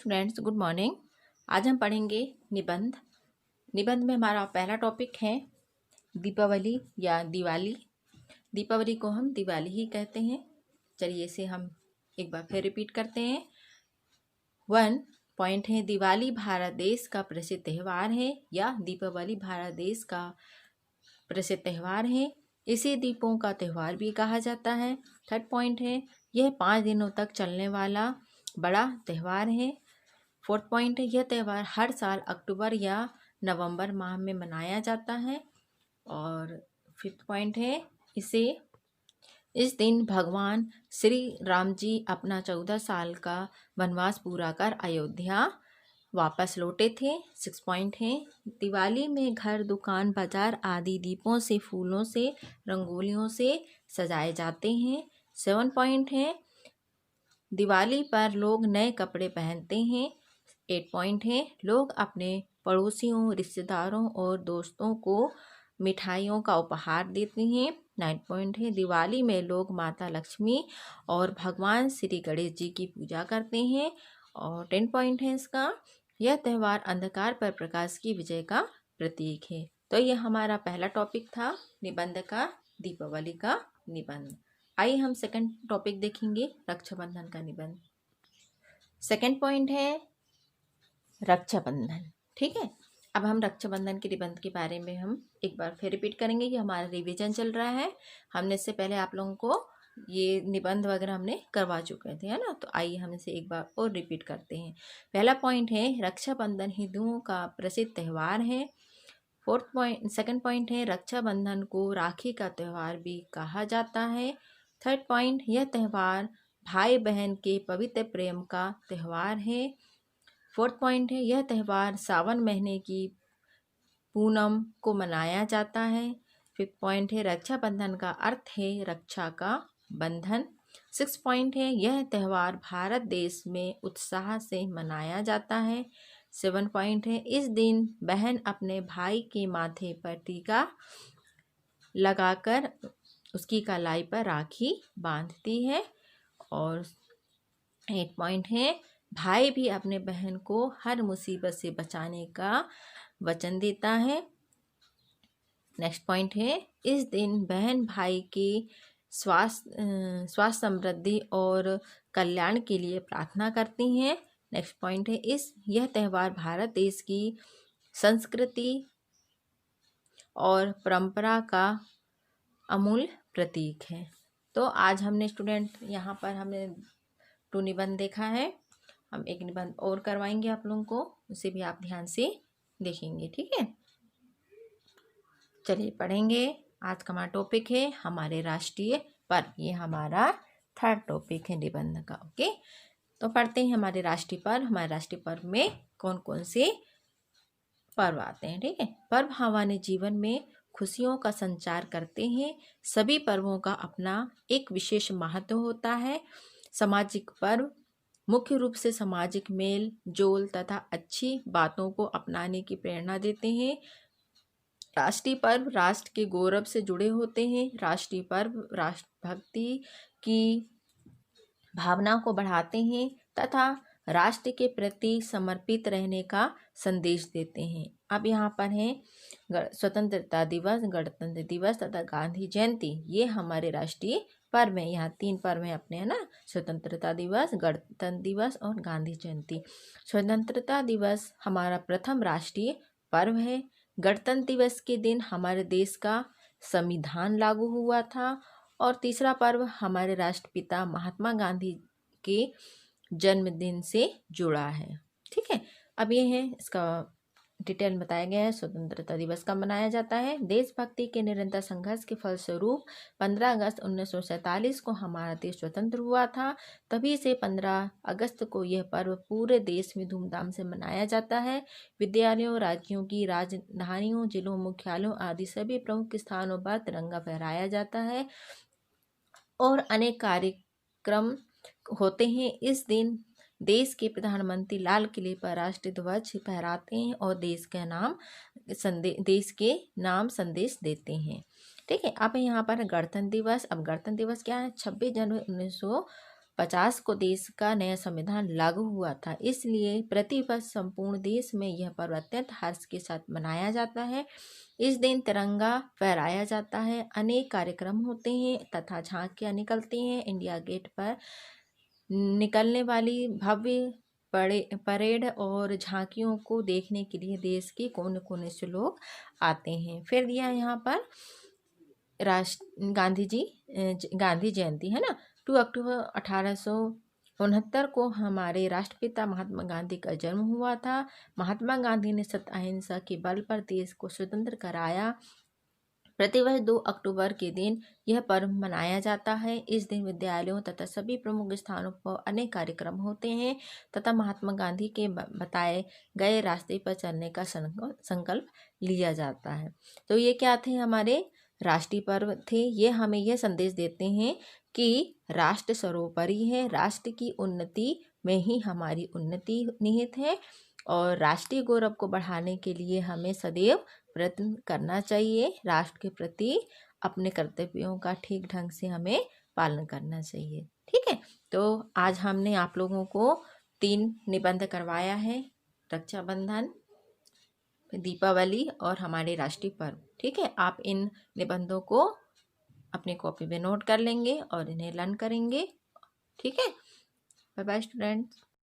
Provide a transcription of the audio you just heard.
Students, good morning. आज हम पढ़ेंगे निबंध। निबंध में हमारा पहला टॉपिक है दीपावली या दिवाली। दीपावली को हम दिवाली ही कहते हैं। चलिए इसे हम एक बार फिर रिपीट करते हैं। 1 पॉइंट है, दिवाली भारत देश का प्रसिद्ध त्यौहार है या दीपावली भारत देश का प्रसिद्ध त्यौहार है। इसे दीपों का त्यौहार भी कहा जाता है। 3rd पॉइंट है, यह 5 दिनों तक चलने वाला बड़ा त्यौहार है। 4th पॉइंट है, यह त्यौहार हर साल अक्टूबर या नवंबर माह में मनाया जाता है। और 5th पॉइंट है, इस दिन भगवान श्री राम जी अपना 14 साल का वनवास पूरा कर अयोध्या वापस लौटे थे। 6 पॉइंट है, दिवाली में घर, दुकान, बाजार आदि दीपों से, फूलों से, रंगोलियों से सजाए जाते हैं। 7 पॉइंट है, दिवाली पर लोग नए कपड़े पहनते हैं। 8 पॉइंट है, लोग अपने पड़ोसियों, रिश्तेदारों और दोस्तों को मिठाइयों का उपहार देते हैं। 9 पॉइंट है, दिवाली में लोग माता लक्ष्मी और भगवान श्री गणेश जी की पूजा करते हैं। और 10 पॉइंट है इसका, यह त्यौहार अंधकार पर प्रकाश की विजय का प्रतीक है। तो यह हमारा पहला टॉपिक था निबंध का, दीपावली का निबंध। आइए हम सेकंड टॉपिक देखेंगे, रक्षाबंधन का निबंध। सेकंड पॉइंट है रक्षाबंधन। ठीक है, अब हम रक्षाबंधन के निबंध के बारे में हम एक बार फिर रिपीट करेंगे। ये हमारा रिवीजन चल रहा है। हमने इससे पहले आप लोगों को ये निबंध वगैरह हमने करवा चुके थे, है ना। तो आइए हम इसे एक बार और रिपीट करते हैं। पहला पॉइंट है, रक्षाबंधन हिंदुओं का प्रसिद्ध त्यौहार है। सेकंड पॉइंट है, रक्षाबंधन को राखी का त्यौहार भी कहा जाता है। 3rd पॉइंट, यह त्यौहार भाई बहन के पवित्र प्रेम का त्यौहार है। 4th पॉइंट है, यह त्यौहार सावन महीने की पूनम को मनाया जाता है। 5th पॉइंट है, रक्षाबंधन का अर्थ है रक्षा का बंधन। 6th पॉइंट है, यह त्यौहार भारत देश में उत्साह से मनाया जाता है। 7 पॉइंट है, इस दिन बहन अपने भाई के माथे पर टीका लगाकर उसकी कलाई पर राखी बांधती है। और 8 पॉइंट है, भाई भी अपने बहन को हर मुसीबत से बचाने का वचन देता है। नेक्स्ट पॉइंट है, इस दिन बहन भाई के स्वास्थ्य, समृद्धि और कल्याण के लिए प्रार्थना करती हैं। नेक्स्ट पॉइंट है, यह त्यौहार भारत देश की संस्कृति और परंपरा का अमूल्य प्रतीक है। तो आज हमने स्टूडेंट यहाँ पर हमने 2 निबंध देखा है। हम एक निबंध और करवाएंगे आप लोगों को, उसे भी आप ध्यान से देखेंगे। ठीक है, चलिए पढ़ेंगे। आज का हमारा टॉपिक है हमारे राष्ट्रीय पर्व। ये हमारा 3rd टॉपिक है निबंध का। ओके, तो पढ़ते हैं हमारे राष्ट्रीय पर्व। हमारे राष्ट्रीय पर्व में कौन कौन से पर्व आते हैं। ठीक है, पर्व हमारे जीवन में खुशियों का संचार करते हैं। सभी पर्वों का अपना एक विशेष महत्व होता है। सामाजिक पर्व मुख्य रूप से सामाजिक मेल जोल तथा अच्छी बातों को अपनाने की प्रेरणा देते हैं। राष्ट्रीय पर्व राष्ट्र के गौरव से जुड़े होते हैं। राष्ट्रीय पर्व राष्ट्रभक्ति की भावना को बढ़ाते हैं तथा राष्ट्र के प्रति समर्पित रहने का संदेश देते हैं। अब यहाँ पर है स्वतंत्रता दिवस, गणतंत्र दिवस तथा गांधी जयंती। ये हमारे राष्ट्रीय पर्व हैं। यहाँ 3 पर्व हैं अपने, है ना, स्वतंत्रता दिवस, गणतंत्र दिवस और गांधी जयंती। स्वतंत्रता दिवस हमारा प्रथम राष्ट्रीय पर्व है। गणतंत्र दिवस के दिन हमारे देश का संविधान लागू हुआ था। और तीसरा पर्व हमारे राष्ट्रपिता महात्मा गांधी के जन्मदिन से जुड़ा है। ठीक है, अब ये है इसका डिटेल में बताया गया है। स्वतंत्रता दिवस कब मनाया जाता है? देशभक्ति के निरंतर संघर्ष के फलस्वरूप 15 अगस्त 1947 को हमारा देश स्वतंत्र हुआ था। तभी से 15 अगस्त को यह पर्व पूरे देश में धूमधाम से मनाया जाता है। विद्यालयों, राज्यों की राजधानियों, जिलों, मुख्यालयों आदि सभी प्रमुख स्थानों पर तिरंगा फहराया जाता है और अनेक कार्यक्रम होते हैं। इस दिन देश के प्रधानमंत्री लाल किले पर राष्ट्रीय ध्वज फहराते हैं और देश के नाम संदेश देते हैं। ठीक है, अब यहाँ पर गणतंत्र दिवस। अब गणतंत्र दिवस क्या है? 26 जनवरी 1950 को देश का नया संविधान लागू हुआ था, इसलिए प्रतिवर्ष संपूर्ण देश में यह पर्व अत्यंत हर्ष के साथ मनाया जाता है। इस दिन तिरंगा फहराया जाता है, अनेक कार्यक्रम होते हैं तथा झांकियां निकलती हैं। इंडिया गेट पर निकलने वाली भव्य परेड और झांकियों को देखने के लिए देश के कोने कोने से लोग आते हैं। फिर दिया यहाँ पर गांधी जयंती है ना, 2 अक्टूबर 1869 को हमारे राष्ट्रपिता महात्मा गांधी का जन्म हुआ था। महात्मा गांधी ने सत्य अहिंसा के बल पर देश को स्वतंत्र कराया। प्रतिवर्ष 2 अक्टूबर के दिन यह पर्व मनाया जाता है। इस दिन विद्यालयों तथा सभी प्रमुख स्थानों पर अनेक कार्यक्रम होते हैं तथा महात्मा गांधी के बताए गए रास्ते पर चलने का संकल्प लिया जाता है। तो ये क्या थे, हमारे राष्ट्रीय पर्व थे। ये हमें यह संदेश देते हैं कि राष्ट्र सर्वोपरि है, राष्ट्र की उन्नति में ही हमारी उन्नति निहित है और राष्ट्रीय गौरव को बढ़ाने के लिए हमें सदैव प्रयत्न करना चाहिए। राष्ट्र के प्रति अपने कर्तव्यों का ठीक ढंग से हमें पालन करना चाहिए। ठीक है, तो आज हमने आप लोगों को 3 निबंध करवाया है, रक्षाबंधन, दीपावली और हमारे राष्ट्रीय पर्व। ठीक है, आप इन निबंधों को अपने कॉपी में नोट कर लेंगे और इन्हें लर्न करेंगे। ठीक है, बाय बाय स्टूडेंट्स।